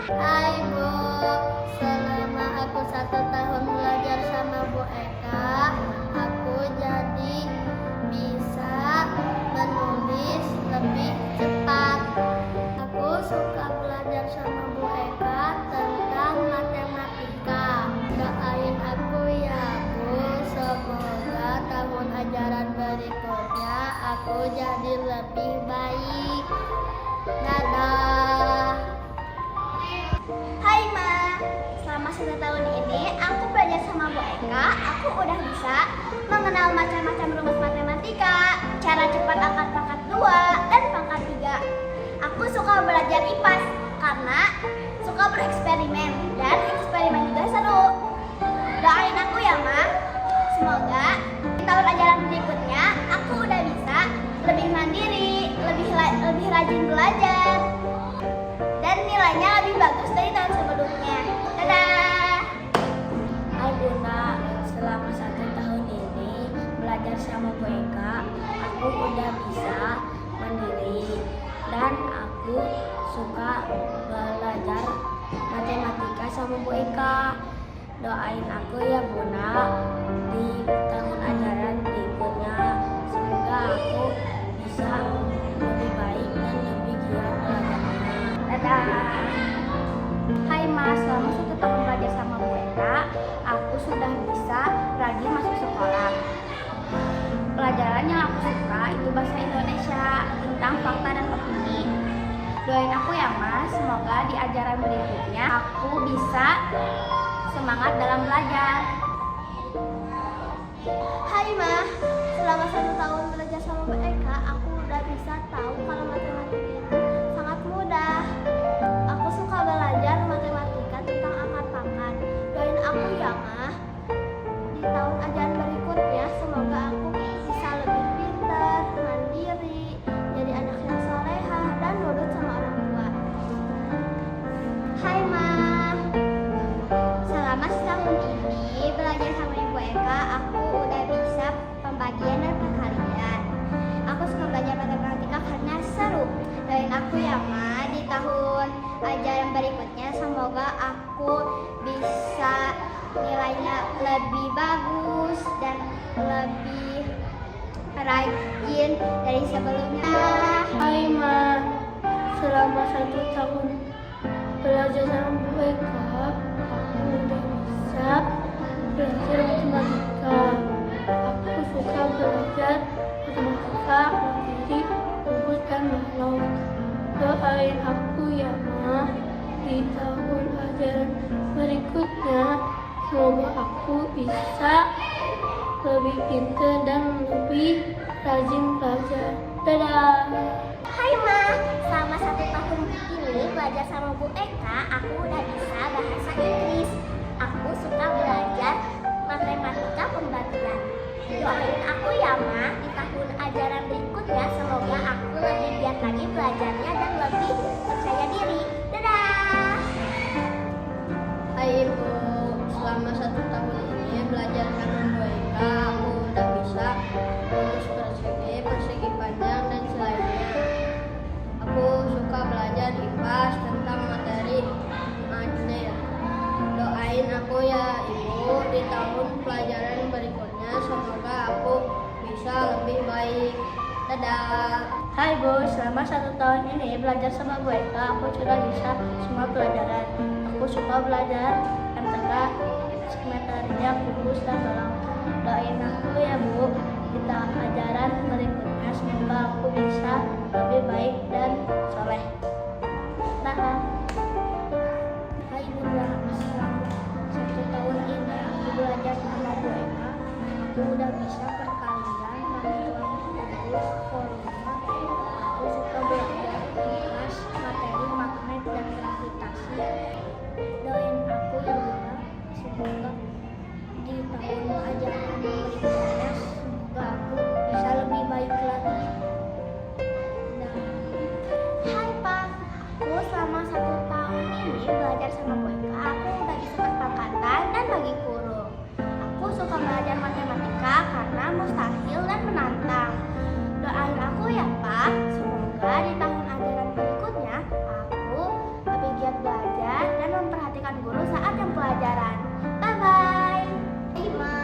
Hai Bu, selama aku 1 tahun belajar sama Bu Eka, aku jadi bisa menulis lebih cepat. Aku suka belajar sama Bu Eka tentang matematika. Doain aku ya Bu, semoga tahun ajaran berikutnya aku jadi lebih baik. Dadah. Hai Ma, selama 1 tahun ini aku belajar sama Bu Eka. Aku udah bisa mengenal macam-macam rumus matematika, cara cepat angkat pangkat 2 dan pangkat 3. Aku suka belajar IPAS karena suka bereksperimen dan eksperimen juga seru. Doain aku ya Ma, semoga di tahun ajaran berikutnya aku udah bisa lebih mandiri, lebih rajin belajar, dan nilainya lebih bagus dari tahun sebelumnya. Dadah! Hai Bunda, selama 1 tahun ini belajar sama Bu Eka, aku udah bisa mandiri dan aku suka belajar matematika sama Bu Eka. Doain aku ya Bunda di tahun ajaran berikutnya, semoga aku bisa lebih baik dan lebih giat belajarnya. Dadah! Hai Mas, selama 1 tahun belajar sama Bu Eka, aku sudah bisa rajin masuk sekolah. Pelajaran yang aku suka itu bahasa Indonesia tentang fakta dan opini. Doain aku ya Mas, semoga di ajaran berikutnya aku bisa semangat dalam belajar. Hai Ma, selama 1 tahun belajar sama Bu Eka, aku udah bisa tahu kalau matematika itu sangat mudah. Aku suka belajar matematika tentang angkat pangkat. Doain aku ya Ma, di tahun ajaran berikutnya semoga aku bisa lebih pintar, mandiri, jadi anak yang soleha dan nurut sama orang tua. Hai Ma, selama setahun ini belajar sama Ibu Eka, aku udah bisa pembagian dan perkalian. Aku suka belajar matematika karena seru. Doain aku ya Ma, di tahun ajaran berikutnya semoga aku bisa nilainya lebih bagus dan lebih rajin dari sebelumnya. Hai Ma, selama 1 tahun belajar sama Bu Eka, aku udah bisa belajar matematika. Aku suka belajar matematika, matematik, rumus dan malam. Doain aku ya Ma, di tahun ajaran berikutnya semoga aku bisa lebih pintar dan lebih rajin belajar. Dadah. Hai Ma, selama 1 tahun ini belajar sama Bu Eka, aku udah bisa bahasa Inggris. Aku suka belajar matematika pembagian. Doain aku ya Ma, di tahun ajaran berikutnya semoga aku lebih giat lagi belajarnya dan lebih percaya diri. Dadah! Hai Bu, selama 1 tahun ini belajar sama Bu Eka, aku udah bisa lulus persegi panjang dan selainnya. Aku suka belajar IPAS tentang materi magnet. Doain aku ya Ibu di tahun pelajaran berikutnya, semoga aku bisa lebih baik. Dadah. Hai Bu, selama 1 tahun ini belajar sama Bu Eka, aku sudah bisa semua pelajaran. Aku suka belajar antara materinya fokus dan tolong. Doain aku ya Bu di tahun ajaran berikutnya, semoga aku bisa lebih baik dan soleh. Dadah. Hai Bunda, selama 1 tahun ini aku belajar sama Bu Eka, aku udah bisa perkalian, menghitung rumus, volume. Aku suka belajar IPAS, materi magnet dan gravitasi. Doain aku ya Bunda, semoga di tahun ajaran berikutnya semoga aku bisa lebih baik lagi. Nah, Hai Pak, aku selama 1 tahun ini belajar sama Bu Eka, aku udah bisa kesepakatan dan bagi kurung. Aku suka belajar matematika karena mustahil dan menantang. Doain aku ya Pak, semoga di tahun ajaran berikutnya aku lebih giat belajar mendengarkan guru saat jam pelajaran. Bye-bye. Ima,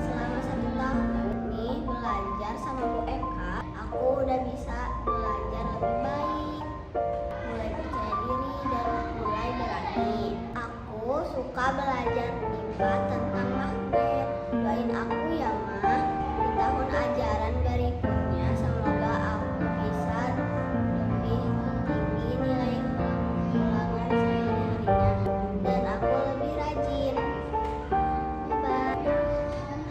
selama 1 tahun ini belajar sama Bu Eka, aku udah bisa belajar lebih baik, mulai percaya diri dan mulai berani. Aku suka belajar IPA tentang magnet. Doain aku ya Ma, di tahun ajaran berikutnya semoga aku bisa lebih tinggi nilai ulangan sehari-harinya dan aku lebih rajin. Bye.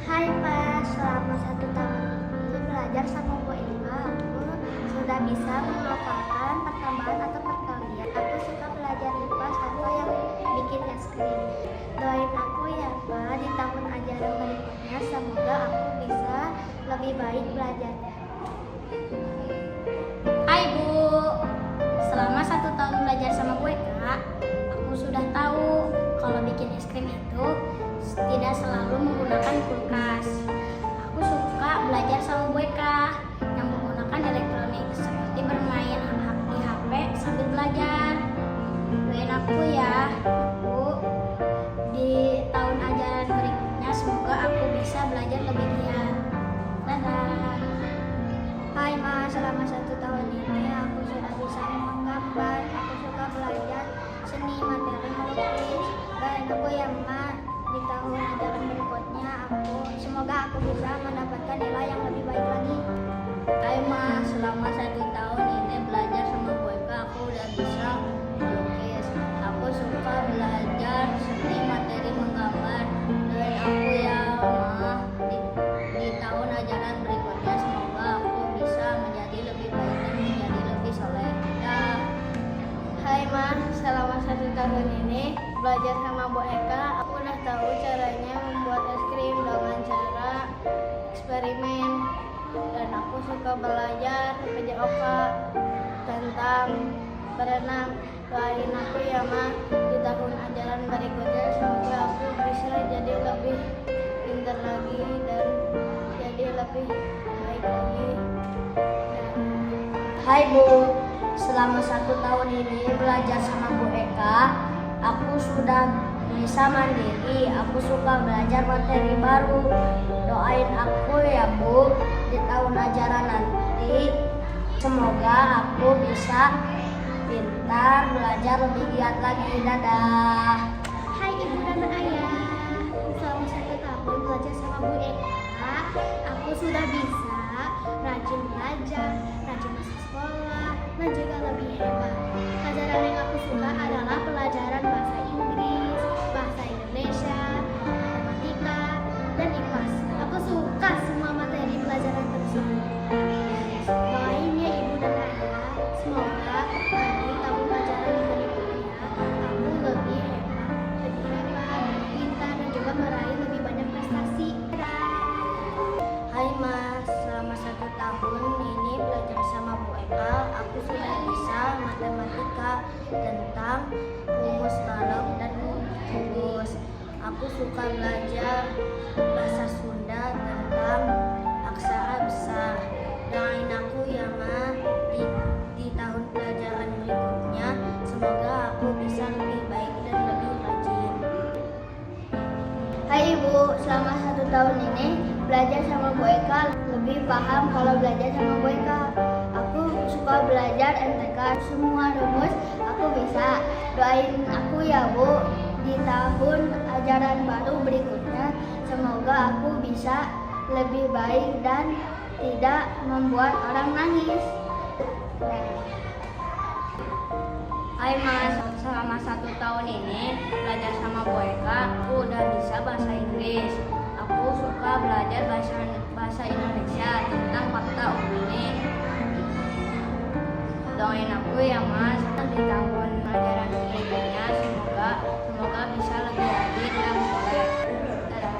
Hai Mas, selama 1 tahun ini belajar sama Bu Eka, aku sudah bisa melupakan pertambahan atau perkalian. Aku suka belajar IPA atau yang bikin es krim. Doain aku ya Pak, di tahun ajaran berikutnya semoga aku bisa lebih baik belajarnya. Hai Bu, selama 1 tahun belajar sama Bu Eka, aku sudah tahu kalau bikin es krim itu tidak selalu menggunakan kulkas. Aku suka belajar sama Bu Eka yang menggunakan elektronik seperti bermain di HP sambil belajar. Doain aku ya Bu, di tahun ajaran berikutnya semoga aku bisa belajar lebih giat. Dadah. Hai Mas, selama 1 tahun ini aku sudah bisa menggambar. Aku suka belajar seni materi melukis. Dan aku ya Mas, di tahun ajaran berikutnya semoga aku bisa mendapatkan nilai yang lebih baik lagi. Hai Ma, selama 1 tahun ini belajar sama Bu Eka, aku udah bisa melukis. Aku suka belajar seni materi menggambar. Dan aku ya Ma, di tahun ajaran berikutnya semoga aku bisa menjadi lebih baik dan menjadi lebih soleh. Dah. Hai Ma, selama 1 tahun ini belajar sama Bu Eka, aku udah tahu caranya membuat es krim dengan cara eksperimen. Dan aku suka belajar PJOK tentang berenang. Doain aku ya Ma, di tahun ajaran berikutnya semoga aku bisa jadi lebih pintar lagi dan jadi lebih baik lagi. Hai Bu, selama 1 tahun ini belajar sama Bu Eka, aku sudah bisa mandiri. Aku suka belajar materi baru. Doain aku ya Bu, di tahun ajaran nanti semoga aku bisa pintar, belajar lebih giat lagi. Dadah. Hai Ibu dan Ayah, selama 1 tahun belajar sama Bu Eka, aku sudah bisa rajin belajar, rajin masuk sekolah, dan juga lebih hebat. Pelajaran yang aku suka adalah pelajaran bahasa Inggris, bahasa Indonesia, matematika, dan IPA. Aku suka semua materi pelajaran tersebut. Doain ya Ibu dan Ayah, semoga nanti tahun pelajaran berikutnya aku lebih hebat, lebih pintar, dan juga meraih lebih banyak prestasi. Hai Mas, selama 1 tahun ini belajar sama Bu Eka, aku sudah bisa matematika tentang rumus kolom dan rumus. Aku suka belajar bahasa Sunda tentang aksara besar. Doain aku ya Ma, di tahun pelajaran berikutnya semoga aku bisa lebih baik dan lebih rajin. Hai Ibu, selama 1 tahun ini belajar sama Bu Eka lebih paham kalau belajar sama Bu Eka. Aku suka belajar MTK, semua rumus aku bisa. Doain aku ya Bu, di tahun ajaran baru berikutnya semoga aku bisa lebih baik dan tidak membuat orang nangis. Hai Mas, selama 1 tahun ini belajar sama Bu Eka, aku udah bisa bahasa Inggris. Aku suka belajar bahasa Indonesia tentang fakta unik. Doain aku ya Mas, di tahun pelajaran berikutnya semoga bisa lebih rajin dan soleh. Dadah.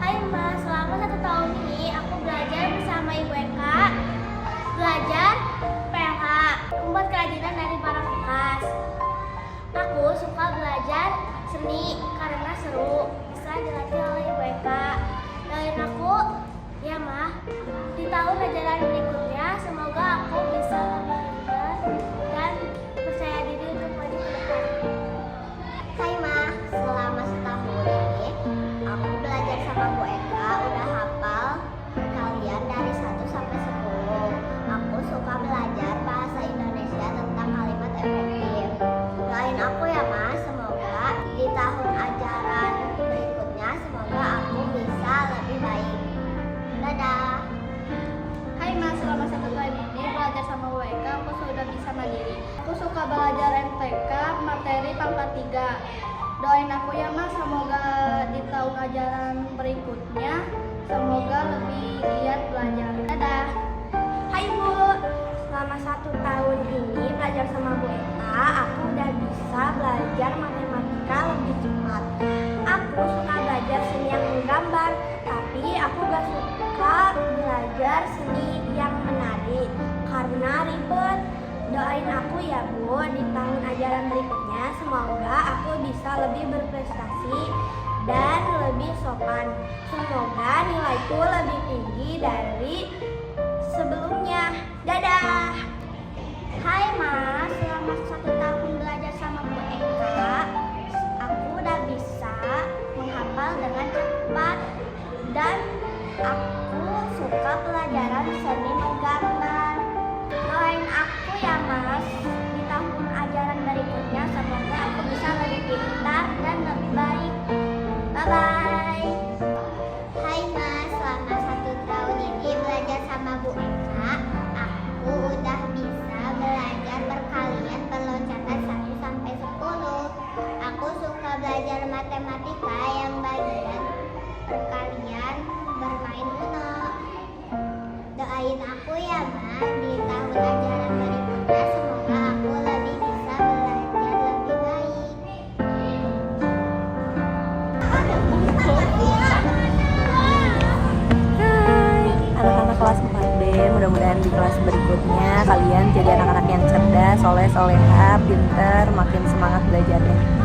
Hai Mas, selama 1 tahun ini aku belajar bersama Ibu Eka, belajar PLH, membuat kerajinan dari barang bekas. Aku suka belajar seni karena seru, bisa dilatih oleh Ibu Eka. Doain aku ya Ma, di tahun ajaran berikutnya semoga aku bisa lebih pintar dan percaya diri untuk maju ke depan. Doain aku ya Mas, semoga di tahun ajaran berikutnya semoga lebih giat belajar. Dadah. Hai Bu, selama 1 tahun ini belajar sama Bu Eka, aku udah bisa belajar matematika lebih cepat. Aku suka belajar seni yang menggambar, tapi aku gak suka belajar seni yang menari karena ribet. Doain aku ya Bu, di tahun ajaran berikutnya semoga aku bisa lebih berprestasi dan lebih sopan. Semoga nilaiku lebih tinggi dari sebelumnya. Dadah. Hai Mas, selama 1 tahun belajar sama Bu Eka, aku udah bisa menghafal dengan cepat dan aku suka pelajaran seni menggambar. Doain aku ya Mas, di tahun ajaran berikutnya semoga aku bisa lebih pintar dan lebih baik. Bye-bye. Hai Mas, selama 1 tahun ini belajar sama Bu Eka, aku udah bisa belajar perkalian perloncatan 1 sampai 10. Aku suka belajar matematika yang bagian perkalian bermain Uno. Doain aku ya Mas, di tahun ajaran berikutnya semoga aku lebih bisa belajar lebih baik. Hai, anak-anak kelas 4D, mudah-mudahan di kelas berikutnya kalian jadi anak-anak yang cerdas, soleh-soleha, pinter, makin semangat belajarnya.